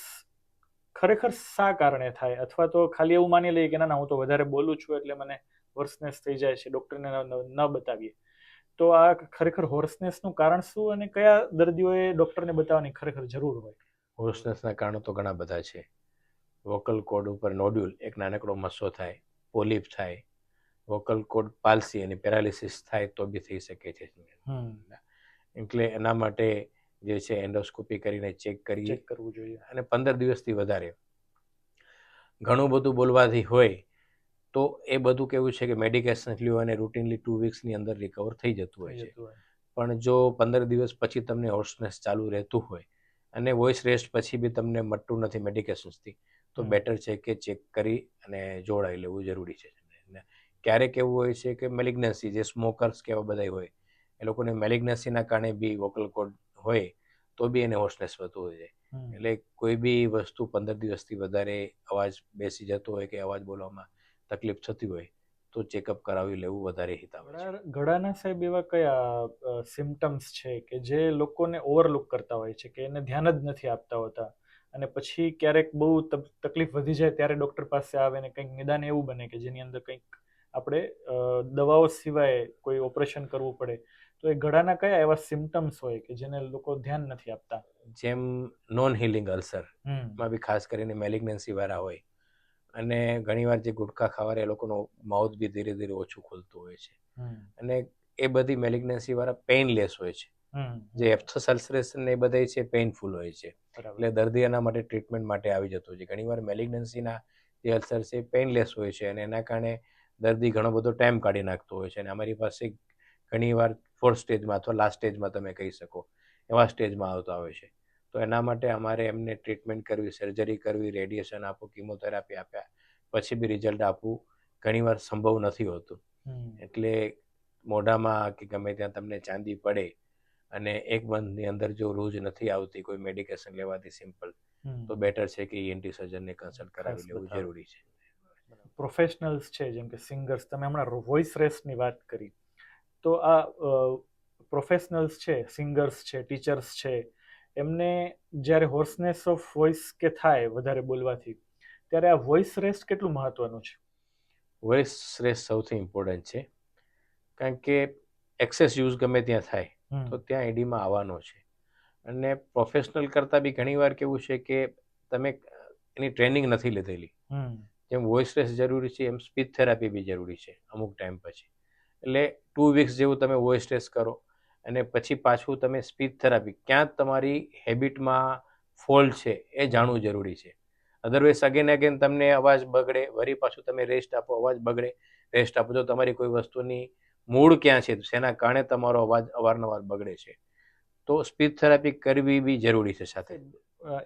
ખરેખર શા કારણે થાય? અથવા તો ખાલી એવું માની લઈએ કે ના હું તો વધારે બોલું છું એટલે મને હોર્સનેસ થઈ જાય છે, ડૉક્ટરને ન બતાવીએ. તો આ ખરેખર હોર્સનેસનું કારણ શું અને કયા દર્દીઓએ ડૉક્ટરને બતાવવાની ખરેખર જરૂર હોય? હોર્સનેસના કારણો તો ઘણા બધા છે. વોકલ કોર્ડ ઉપર નોડ્યુલ, એક નાનકડો મસ્સો થાય, પોલિપ થાય, વોકલ કોર્ડ પાલ્સી અને પેરાલિસિસ થાય તો બી થઈ શકે છે. એટલે એના માટે જે છે એન્ડોસ્કોપી કરીને ચેક કરવું જોઈએ. અને 15 દિવસથી વધારે ઘણું બધું બોલવાથી હોય તો એ બધું કેવું છે કે મેડિકેશન લ્યો અને રૂટીનલી 2 વીક્સની અંદર રિકવર થઈ જતું હોય છે. પણ જો 15 દિવસ પછી તમને હોર્સનેસ ચાલુ રહેતું હોય અને વોઇસ રેસ્ટ પછી બી તમને મટતું નથી મેડિકેશન્સથી, તો બેટર છે કે ચેક કરી અને જોડાઈ લેવું જરૂરી છે. ક્યારેક એવું હોય છે કે મેલિગ્નન્સી, જે સ્મોકર્સ કે એવા બધા હોય, એ લોકોને મેલિગ્નન્સીના કારણે બી વોકલ કોર્ડ હોય તો બી એને હોર્સનેસ થતું હોય છે. એટલે કોઈ બી વસ્તુ 15 દિવસથી વધારે અવાજ બેસી જતો હોય કે અવાજ બોલવામાં તકલીફ થતી હોય તો ચેકઅપ કરાવી લેવું વધારે હિતાવહ છે. ગળાના સાહેબ એવા કયા સિમ્ટમ્સ છે કે જે લોકોને ઓવરલુક કરતા હોય છે, કે એને ધ્યાન જ નથી આપતા હોતા, અને પછી ક્યારેક બહુ તકલીફ વધી જાય ત્યારે ડૉક્ટર પાસે આવે ને કંઈક નિદાન એવું બને કે જેની અંદર કંઈક આપણે દવાઓ સિવાય કોઈ ઓપરેશન કરવું પડે, તો એ ગળાના કયા એવા સિમ્ટમ્સ હોય કે જેને લોકો ધ્યાન નથી આપતા? જેમ નોન હિલિંગ અલ્સર માં બી ખાસ કરીને મેલિગ્નન્સી વાળા હોય, અને ઘણીવાર જે ગુટખા ખાવાના એ લોકોનો માઉથ બી ધીરે ધીરે ઓછું ખુલતું હોય છે. અને એ બધી મેલિગ્નન્સી વાળા પેઇનલેસ હોય છે. જે એપ્થોસલ્સરેશન એ બધા છે પેઇનફુલ હોય છે. એટલે દર્દી એના માટે ટ્રીટમેન્ટ માટે આવી જતો હોય છે. ઘણીવાર મેલિગ્નન્સીના જે અલ્સર છે એ પેઇનલેસ હોય છે અને એના કારણે દર્દી ઘણો બધો ટાઈમ કાઢી નાખતો હોય છે. અને અમારી પાસે ઘણીવાર ફોર્થ સ્ટેજમાં અથવા લાસ્ટ સ્ટેજમાં તમે કહી શકો એવા સ્ટેજમાં આવતા હોય છે. તો એના માટે અમારે એમને ટ્રીટમેન્ટ કરવી, સર્જરી કરવી, રેડિયેશન આપવું, કિમોથેરાપી આપ્યા પછી બી રિઝલ્ટ આપવું ઘણીવાર સંભવ નથી હોતું. એટલે મોઢામાં કે ગમે ત્યાં તમને ચાંદી પડે અને એક મંથની અંદર જો રૂજ નથી આવતી કોઈ મેડિકેશન લેવાથી સિમ્પલ, તો બેટર છે કે ENT સર્જનને કન્સલ્ટ કરાવી લેવું જરૂરી છે. પ્રોફેશનલ્સ છે જેમ કે સિંગર્સ, તમે હમણાં વોઇસ રેસ્ટની વાત કરી, તો આ પ્રોફેશનલ્સ છે, સિંગર્સ છે, ટીચર્સ છે, એમને જ્યારે હોર્સનેસ ઓફ વોઇસ કે થાય વધારે બોલવાથી, ત્યારે આ વોઇસ રેસ્ટ કેટલું મહત્વનું છે? વોઇસ રેસ્ટ સૌથી ઇમ્પોર્ટન્ટ છે, કારણ કે એક્સેસ યુઝ ગમે ત્યાં થાય તો ત્યાં એડીમાં આવવાનો છે. અને પ્રોફેશનલ કરતાં બી ઘણીવાર કેવું છે કે તમે એની ટ્રેનિંગ નથી લીધેલી. જેમ વોઇસ રેસ્ટ જરૂરી છે એમ સ્પીચ થેરાપી બી જરૂરી છે અમુક ટાઈમ પછી. એટલે 2 વીક્સ જેવું તમે વોઇસ રેસ્ટ કરો અને પછી પાછું તમે સ્પીચ થેરાપી, ક્યાં તમારી હેબિટમાં ફોલ્ટ છે એ જાણવું જરૂરી છે. અધરવાઇઝ અગેન તમને અવાજ બગડે, વળી પાછું તમે રેસ્ટ આપો, અવાજ બગડે, રેસ્ટ આપો, તો તમારી કોઈ વસ્તુની મૂળ ક્યાં છે, શેના કારણે તમારો અવાજ અવારનવાર બગડે છે, તો સ્પીચ થેરાપી કરવી બી જરૂરી છે સાથે.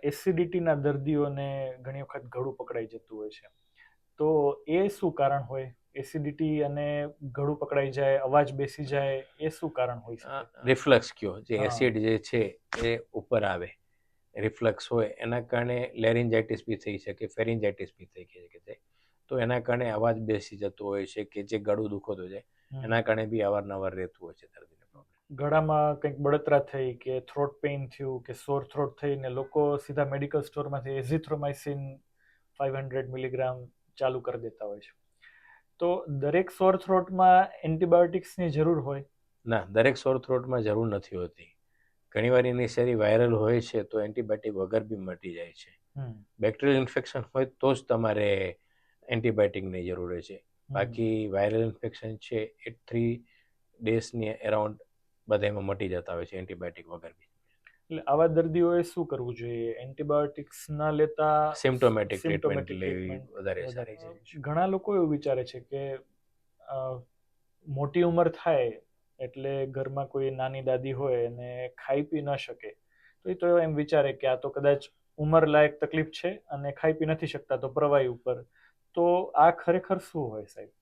એસિડિટીના દર્દીઓને ઘણી વખત ગળું પકડાઈ જતું હોય છે, તો એ શું કારણ હોય? એસિડિટી અને ગળું પકડાઈ જાય, અવાજ બેસી જાય, એ શું કારણ હોય શકે? રિફ્લક્સ કયો, જે એસિડ જે છે એ ઉપર આવે, રિફ્લક્સ હોય એના કારણે લેરિન્જાઇટિસ બી થઈ શકે, ફેરિન્જાઇટિસ બી થઈ શકે છે. તો એના કારણે અવાજ બેસી જતો હોય છે કે જે ગળું દુખતું હોય છે, એના કારણે બી અવારનવાર રહેતું હોય છે દર્દીને પ્રોબ્લેમ. ગળામાં કંઈક બળતરા થઈ કે થ્રોટ પેઇન થયું કે સોર થ્રોટ થઈને લોકો સીધા મેડિકલ સ્ટોરમાંથી એઝિથ્રોમાઇસિન 500 મિલીગ્રામ ચાલુ કરી દેતા હોય છે. તો દરેક સોર થ્રોટમાં એન્ટીબાયોટિક્સની જરૂર હોય? ના, દરેક સોર થ્રોટમાં જરૂર નથી હોતી. ઘણીવાર એની શેરી વાયરલ હોય છે તો એન્ટીબાયોટિક વગર બી મટી જાય છે. બેક્ટેરિયલ ઇન્ફેક્શન હોય તો જ તમારે એન્ટીબાયોટિકની જરૂર હોય છે. બાકી વાયરલ ઇન્ફેક્શન છે એ 3 ડેઝની અરાઉન્ડ બધા એમાં મટી જતા હોય છે એન્ટીબાયોટિક વગર બી. એટલે આવા દર્દીઓએ શું કરવું જોઈએ? એન્ટીબાયોટિક્સ ના લેતા સિમ્પ્ટોમેટિક ટ્રીટમેન્ટ સિમ્પ્ટોમેટિક લેવી ટ્રીટમેન્ટ વધારે સારી છે. ઘણા લોકો એવું વિચારે છે કે મોટી ઉંમર થાય એટલે ઘરમાં કોઈ નાની દાદી હોય અને ખાઈ પી ન શકે, તો એ તો એમ વિચારે કે આ તો કદાચ ઉંમર લાયક તકલીફ છે અને ખાઈ પી નથી શકતા તો પ્રવાહી ઉપર. તો આ ખરેખર શું હોય સાહેબ?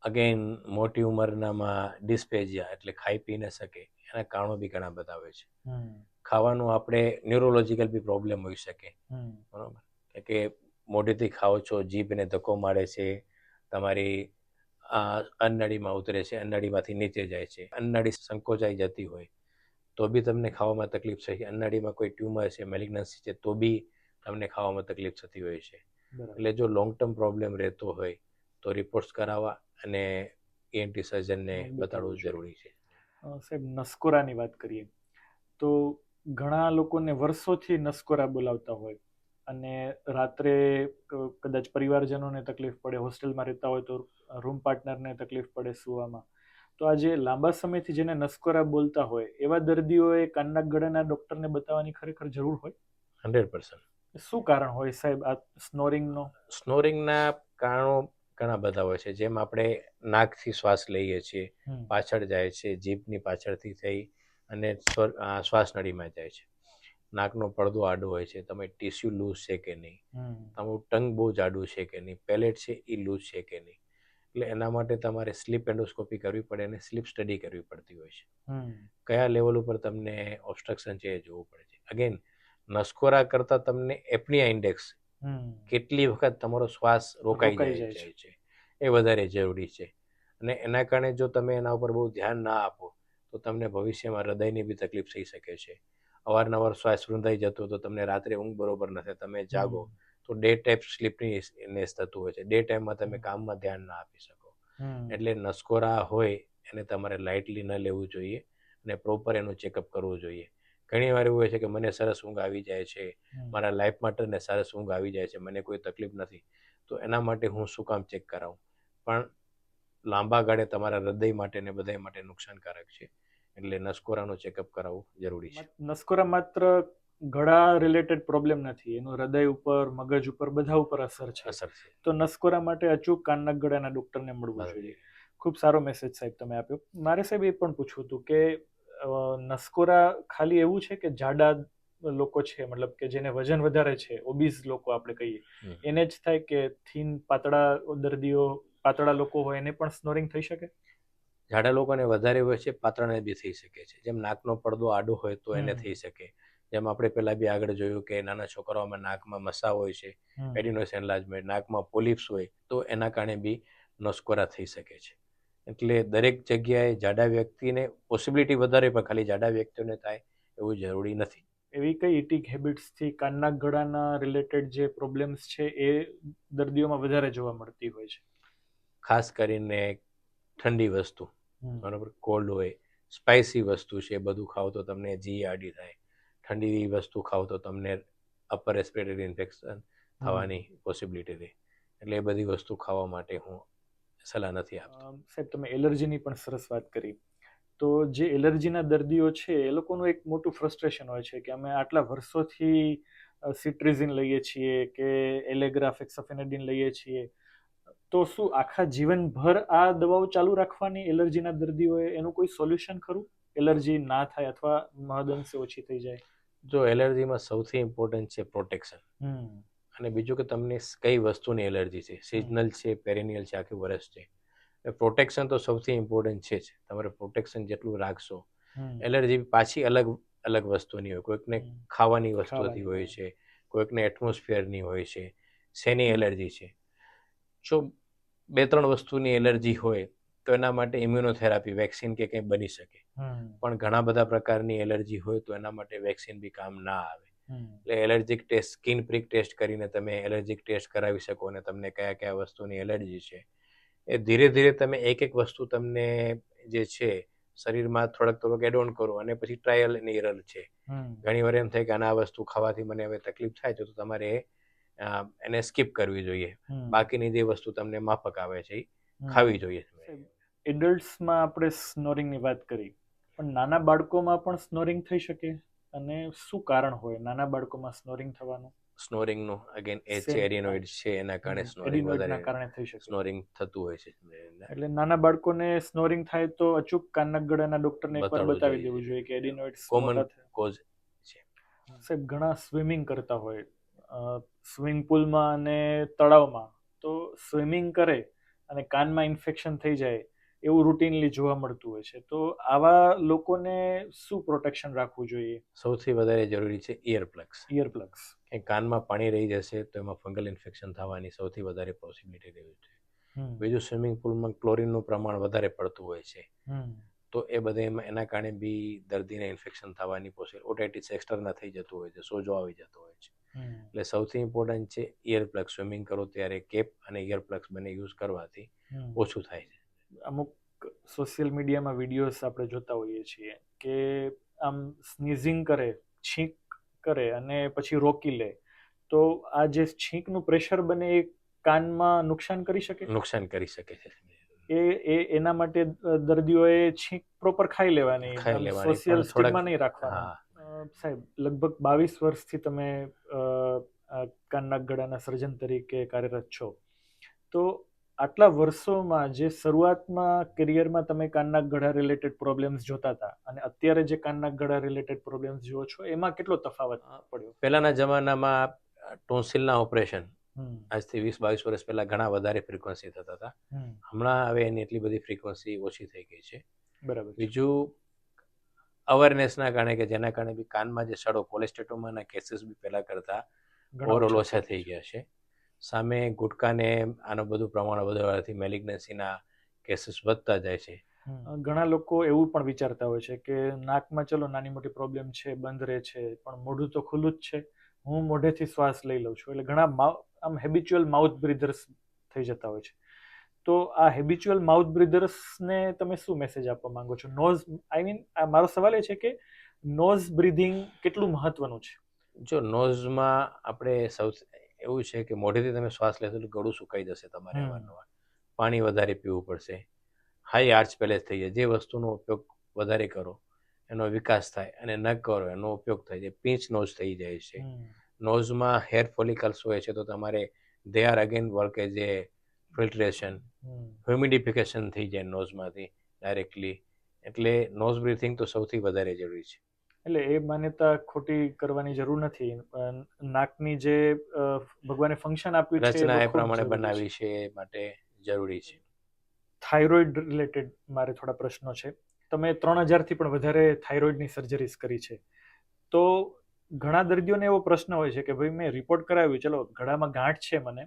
અગેન મોટી ઉંમરનામાં ડિસ્પેજિયા એટલે ખાઈ પી ન શકે એના કારણો બી ઘણા બધા હોય છે. ખાવાનું આપણે ન્યુરોલોજીકલ બી પ્રોબ્લેમ હોઈ શકે, બરાબર, કે મોઢેથી ખાઓ છો, જીભને ધક્કો મારે છે, તમારી અન્નળીમાં ઉતરે છે, અન્નળીમાંથી નીચે જાય છે, અન્નળી સંકોચાઈ જતી હોય તો બી તમને ખાવામાં તકલીફ છે. અન્નળીમાં કોઈ ટ્યુમર છે, મેલિગ્નન્સી છે તો બી તમને ખાવામાં તકલીફ થતી હોય છે. એટલે જો લોંગ ટર્મ પ્રોબ્લેમ રહેતો હોય તો રિપોર્ટ્સ કરાવવા અને ENT સર્જનને બતાડવું જરૂરી છે. સાહેબ, નસકોરાની વાત કરીએ તો ઘણા લોકોને વર્ષોથી નસકોરા બોલાવતા હોય અને રાત્રે કદાચ પરિવારજનોને તકલીફ પડે, હોસ્ટેલમાં રહેતા હોય તો રૂમ પાર્ટનરને તકલીફ પડે સુવામાં, તો આ જે લાંબા સમયથી જેને નસકોરા બોલતા હોય એવા દર્દીઓએ કાનના ગળાના ડોક્ટરને બતાવવાની ખરેખર જરૂર હોય? 100%. શું કારણ હોય સાહેબ આ સ્નોરિંગનો? સ્નોરિંગના કારણો ઘણા બધા હોય છે. જેમ આપણે નાકથી શ્વાસ લઈએ છીએ, પાછળ જાય છે, જીભની પાછળથી થઈ અને શ્વાસ નળીમાં જાય છે. નાકનો પડદો આડો હોય છે, તમે ટીસ્યુ લૂઝ છે કે નહીં, તમારું ટંગ બહુ જાડું છે કે નહીં, પેલેટ છે એ લૂઝ છે કે નહીં. એટલે એના માટે તમારે સ્લીપ એન્ડોસ્કોપી કરવી પડે અને સ્લીપ સ્ટડી કરવી પડતી હોય છે. કયા લેવલ ઉપર તમને ઓબ્સ્ટ્રક્શન છે એ જોવું પડે છે. અગેન નસકોરા કરતાં તમને એપ્નિયા ઇન્ડેક્સ, કેટલી વખત તમારો શ્વાસ રોકાઈ જાય છે, એ વધારે જરૂરી છે. અને એના કારણે જો તમે એના ઉપર બહુ ધ્યાન ના આપો તો તમને ભવિષ્યમાં હૃદયની બી તકલીફ થઈ શકે છે. અવારનવાર શ્વાસ રૂંધાઈ જતો તો તમને રાત્રે ઊંઘ બરોબર નથી, તમે જાગો તો ડે ટાઈપ સ્લીપનીનેસ થતું હોય છે. ડે ટાઈમમાં તમે કામમાં ધ્યાન ના આપી શકો. એટલે નસકોરા હોય એને તમારે લાઇટલી ન લેવું જોઈએ અને પ્રોપર એનું ચેકઅપ કરવું જોઈએ. ઘણી વાર એવું હોય છે કે મને સરસ ઊંઘ આવી જાય છે, મારા લાઈફ પાર્ટનરને સરસ ઊંઘ આવી જાય છે, મને કોઈ તકલીફ નથી, તો એના માટે હું શું કામ ચેક કરાવું? પણ લાંબા ગાળે તમારા હૃદય માટે ને બધા માટે નુકસાનકારક છે. એટલે નસકોરાનું ચેકઅપ કરાવવું જરૂરી છે. નસકોરા માત્ર ગળા રિલેટેડ પ્રોબ્લેમ નથી, એનું હૃદય ઉપર, મગજ ઉપર, બધા ઉપર અસર છે. અસર છે. તો નસકોરા માટે અચૂક કાનના ગળાના ડોક્ટરને મળવું જોઈએ. ખૂબ સારો મેસેજ સાહેબ તમે આપ્યો. મારે સાહેબ એ પણ પૂછવું હતું કે નસકોરા ખાલી એવું છે કે જાડા લોકો છે, મતલબ કે જેને વજન વધારે છે, ઓબીસ લોકો આપણે કહીએ, એને જ થાય કે થીન પાતળા લોકો હોય એને પણ સ્નોરિંગ થઈ શકે? જાડા લોકોને વધારે હોય છે, પાતળાને બી થઈ શકે છે. જેમ નાકનો પડદો આડો હોય તો એને થઈ શકે. જેમ આપણે પહેલા બી આગળ જોયું કે નાના છોકરાઓમાં નાકમાં મસા હોય છે, એડિનોઇડ એન્લાર્જમેન્ટ, નાકમાં પોલિપ્સ હોય તો એના કારણે બી નસકોરા થઈ શકે છે. એટલે દરેક જગ્યાએ જાડા વ્યક્તિને પોસિબિલિટી વધારે, પણ ખાલી જાડા વ્યક્તિઓને થાય એવું જરૂરી નથી. એવી કઈ ઇટિંગ હેબિટ્સથી કાનના ગળાના રિલેટેડ જે પ્રોબ્લેમ્સ છે એ દર્દીઓમાં વધારે જોવા મળતી હોય છે? ખાસ કરીને ઠંડી વસ્તુ, બરાબર, કોલ્ડ હોય, સ્પાઇસી વસ્તુ છે, બધું ખાવ તો તમને જી આડી થાય. ઠંડી વસ્તુ ખાવ તો તમને અપર રેસ્પિરેટરી ઇન્ફેક્શન થવાની પોસિબિલિટી રહે. એટલે એ બધી વસ્તુ ખાવા માટે હું સલાહ નથી આપતો. સાહેબ તમે એલર્જીની પણ સરસ વાત કરી. તો જે એલર્જીના દર્દીઓ છે એ લોકોનું એક મોટું ફ્રસ્ટ્રેશન હોય છે કે અમે આટલા વર્ષોથી સિટ્રિઝિન લઈએ છીએ કે એલેગ્રા, ફેક્સોફેનાડિન લઈએ છીએ, તો શું આખા જીવનભર આ દવાઓ ચાલુ રાખવાની એલર્જીના દર્દીઓએ? એનું કોઈ સોલ્યુશન ખરું, એલર્જી ના થાય અથવા મહદઅંશે ઓછી થઈ જાય? જો એલર્જીમાં સૌથી ઇમ્પોર્ટન્ટ છે પ્રોટેક્શન, અને બીજું કે તમને કઈ વસ્તુની એલર્જી છે, સિઝનલ છે, પેરેનિયલ છે, આખું વર્ષ છે. પ્રોટેક્શન તો સૌથી ઇમ્પોર્ટન્ટ છે જ. તમારે પ્રોટેક્શન જેટલું રાખશો, એલર્જી પાછી અલગ અલગ વસ્તુની હોય. કોઈકને ખાવાની વસ્તુથી હોય છે, કોઈકને એટમોસ્ફિયરની હોય છે. શેની એલર્જી છે? જો 2-3 વસ્તુની એલર્જી હોય તો એના માટે ઇમ્યુનોથેરાપી, વેક્સિન કે કંઈ બની શકે. પણ ઘણા બધા પ્રકારની એલર્જી હોય તો એના માટે વેક્સિન બી કામ ના આવે. એટલે allergic test, skin prick test કરીને તમે એલર્જીક ટેસ્ટ કરાવી શકો અને તમને કયા કયા વસ્તુની એલર્જી છે. એ ધીરે ધીરે તમે એક વસ્તુ તમને જે છે શરીરમાં થોડોક એડ ઓન કરો અને પછી ટ્રાયલ અને એરર છે. ઘણી વાર એમ થાય કે આના વસ્તુ ખાવાથી મને હવે તકલીફ થાય છે, તો તમારે એને સ્કીપ કરવી જોઈએ. બાકીની જે વસ્તુ તમને માફક આવે છે એ ખાવી જોઈએ. એડલ્ટ્સમાં આપણે સ્નોરિંગની વાત કરી, પણ નાના બાળકોમાં પણ સ્નોરિંગ થઈ શકે? અને શું કારણ હોય નાના બાળકોમાં સ્નોરિંગ થવાનું? સ્નોરિંગનું અગેન એ છે એડિનોઇડ છે, એના કારણે સ્નોરિંગ વધારે કારણે થઈ શકે. સ્નોરિંગ થતું હોય છે. એટલે નાના બાળકોને સ્નોરિંગ થાય તો અચૂક કાનના ગળાના ડોક્ટરને એકવાર બતાવી દેવું જોઈએ કે એડિનોઇડ્સ કોમન કોઝ છે. સાહેબ ઘણા સ્વિમિંગ કરતા હોય સ્વિમિંગ પુલમાં અને તળાવમાં, તો સ્વિમિંગ કરે અને કાનમાં ઇન્ફેક્શન થઈ જાય એવું રૂટીનલી જોવા મળતું હોય છે. તો આવા લોકોને શું પ્રોટેક્શન રાખવું જોઈએ? સૌથી વધારે જરૂરી છે ઇયરપ્લગ્સ. ઇયરપ્લગ્સ કે કાનમાં પાણી રહી જશે તો એમાં ફંગલ ઇન્ફેક્શન થવાની સૌથી વધારે પોસિબિલિટી રહે છે. બીજું, સ્વિમિંગ પુલમાં ક્લોરીનનું પ્રમાણ વધારે પડતું હોય છે, તો એ બધા એના કારણે બી દર્દીને ઇન્ફેક્શન થવાની પોસિબિલિટી, ઓટાઇટિસ એક્સટર્ના થઈ જતું હોય છે, સોજો આવી જતો હોય છે. એટલે સૌથી ઇમ્પોર્ટન્ટ છે ઇયરપ્લગ. સ્વિમિંગ કરો ત્યારે કેપ અને ઇયરપ્લગ્સ બંને યુઝ કરવાથી ઓછું થાય છે. અમુક સોશિયલ મીડિયામાં વિડીયોઝ આપણે જોતા હોઈએ છીએ કે આમ સ્નીઝિંગ કરે, છીંક કરે અને પછી રોકી લે, તો આ જે છીંકનું પ્રેશર બને એ કાનમાં નુકસાન કરી શકે? નુકસાન કરી શકે છે. એના માટે દર્દીઓએ છીંક પ્રોપર ખાઈ લેવાની, સોશિયલ સ્ટિગ્મા નહીં રાખવાનો. સાહેબ લગભગ 22 વર્ષથી તમે કાનના ગળાના સર્જન તરીકે કાર્યરત છો, તો આટલા વર્ષોમાં જે શરૂઆતમાં કરિયરમાં તમે કાનના ગળા રિલેટેડ પ્રોબ્લેમ્સ જોતા હતા અને અત્યારે જે કાનના ગળા રિલેટેડ પ્રોબ્લેમ્સ જુઓ છો, એમાં કેટલો તફાવત પડ્યો? પહેલાના જમાનામાં ટોન્સિલના ઓપરેશન આજથી 20-22 વર્ષ પહેલા ઘણા વધારે ફ્રીક્વન્સી થતા હતા. હમણાં હવે એની એટલી બધી ફ્રીક્વન્સી ઓછી થઈ ગઈ છે. બરાબર. બીજું, અવેરનેસના કારણે કે જેના કારણે બી કાનમાં જે સડો, કોલેસ્ટેટોમાના કેસીસ બી પહેલા કરતા ઓવરઓલ ઓછા થઈ ગયા છે. સામે ગુટકાને આનું બધું પ્રમાણ વધવાથી મેલિગ્નન્સીના કેસીસ વધતા જાય છે. ઘણા લોકો એવું પણ વિચારતા હોય છે કે નાકમાં ચલો નાની મોટી પ્રોબ્લેમ છે, બંધ રહે છે, પણ મોઢું તો ખુલ્લું જ છે, હું મોઢેથી શ્વાસ લઈ લઉં છું. એટલે ઘણા આમ હેબિચ્યુઅલ માઉથ બ્રીધર્સ થઈ જતા હોય છે. તો આ હેબિચ્યુઅલ માઉથ બ્રીધર્સને તમે શું મેસેજ આપવા માંગો છો? મારો સવાલ એ છે કે નોઝ બ્રીધિંગ કેટલું મહત્વનું છે? જો નોઝમાં આપણે એવું છે કે મોઢેથી તમે શ્વાસ લેશો એટલે ગળું સુકાઈ જશે તમારે અવારનવાર. પાણી વધારે પીવું પડશે. હાઈ આર્ચ પેલેસ થઈ જાય. જે વસ્તુનો ઉપયોગ વધારે કરો એનો વિકાસ થાય અને ન કરો એનો ઉપયોગ થાય છે. પીંચ નોઝ થઈ જાય છે. નોઝમાં હેર ફોલિકલ્સ હોય છે તો તમારે they are again work as a filtration, humidification થઈ જાય નોઝમાંથી ડાયરેક્ટલી. એટલે નોઝ બ્રીથિંગ તો સૌથી વધારે જરૂરી છે. એટલે એ માન્યતા ખોટી કરવાની જરૂર નથી. નાકની જે ભગવાને ફંક્શન આપ્યું છે રચના એ ખૂબ પ્રમાણે જરૂરી છે. બનાવી છે એ માટે જરૂરી છે. થાઇરોઇડ રિલેટેડ મારે થોડા પ્રશ્નો છે. તમે 3000થી પણ વધારે થાઇરોઇડની સર્જરીસ કરી છે. તો ઘણા દર્દીઓને એવો પ્રશ્ન હોય છે કે ભાઈ મેં રિપોર્ટ કરાવ્યું, ચલો ગળામાં ગાંઠ છે, મને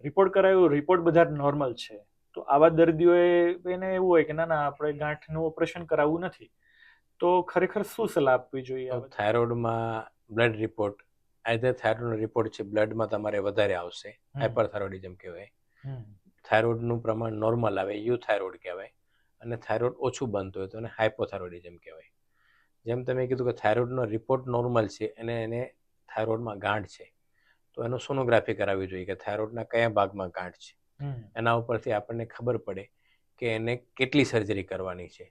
રિપોર્ટ કરાવ્યું, રિપોર્ટ બધા નોર્મલ છે. તો આવા દર્દીઓએ એને એવું હોય કે ના ના આપણે ગાંઠનું ઓપરેશન કરાવવું નથી. તો ખરેખર શું સલાહ આપવી જોઈએ? થાઇરોઇડમાં બ્લડ રિપોર્ટ, આઈધર થાઇરોઇડનો રિપોર્ટ છે બ્લડમાં તમારે વધારે આવશે, હાઇપરથાઇરોઇડિઝમ કહેવાય. થાઇરોઇડનું પ્રમાણ નોર્મલ આવે, યુથાઇરોઇડ કહેવાય. અને થાઇરોઇડ ઓછું બનતું હોય તો એને હાઇપોથાઇરોઇડિઝમ કહેવાય. જેમ તમે કીધું કે થાઇરોઇડનો રિપોર્ટ નોર્મલ છે અને એને થાઇરોઇડમાં ગાંઠ છે, તો એનું સોનોગ્રાફી કરાવવી જોઈએ કે થાઇરોઇડના કયા ભાગમાં ગાંઠ છે. એના ઉપરથી આપણને ખબર પડે કે એને કેટલી સર્જરી કરવાની છે.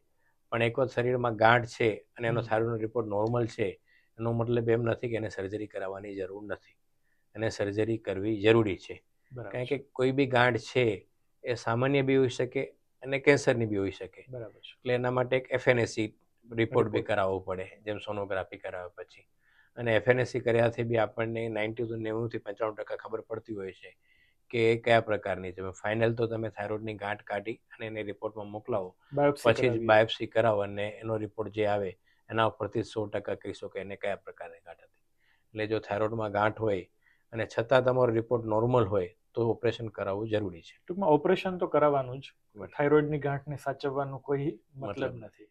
પણ એક વખત શરીરમાં ગાંઠ છે અને એનો થાઇરોઇડનો રિપોર્ટ નોર્મલ છે, એનો મતલબ એમ નથી કે એને સર્જરી કરાવવાની જરૂર નથી. એને સર્જરી કરવી જરૂરી છે. કારણ કે કોઈ બી ગાંઠ છે એ સામાન્ય બી હોઈ શકે અને કેન્સરની બી હોઈ શકે. એટલે એના માટે એક એફએનએસી રિપોર્ટ બી કરાવવો પડે, જેમ સોનોગ્રાફી કરાવ્યા પછી. અને એફએનએસી કર્યાથી બી આપણને 90-95% 95% ખબર પડતી હોય છે કે એ કયા પ્રકારની છે. ફાઇનલ તો તમે થાઇરોઇડની ગાંઠ કાઢી અને એને રિપોર્ટમાં મોકલાવો, પછી જ બાયોપ્સી કરાવો અને એનો રિપોર્ટ જે આવે એના ઉપરથી 100% કહી શકો એને કયા પ્રકારની ગાંઠ હતી. એટલે જો થાઇરોઇડમાં ગાંઠ હોય અને છતાં તમારો રિપોર્ટ નોર્મલ હોય તો ઓપરેશન કરાવવું જરૂરી છે. ટૂંકમાં ઓપરેશન તો કરાવવાનું જ, થાઇરોઇડની ગાંઠને સાચવવાનો કોઈ મતલબ નથી.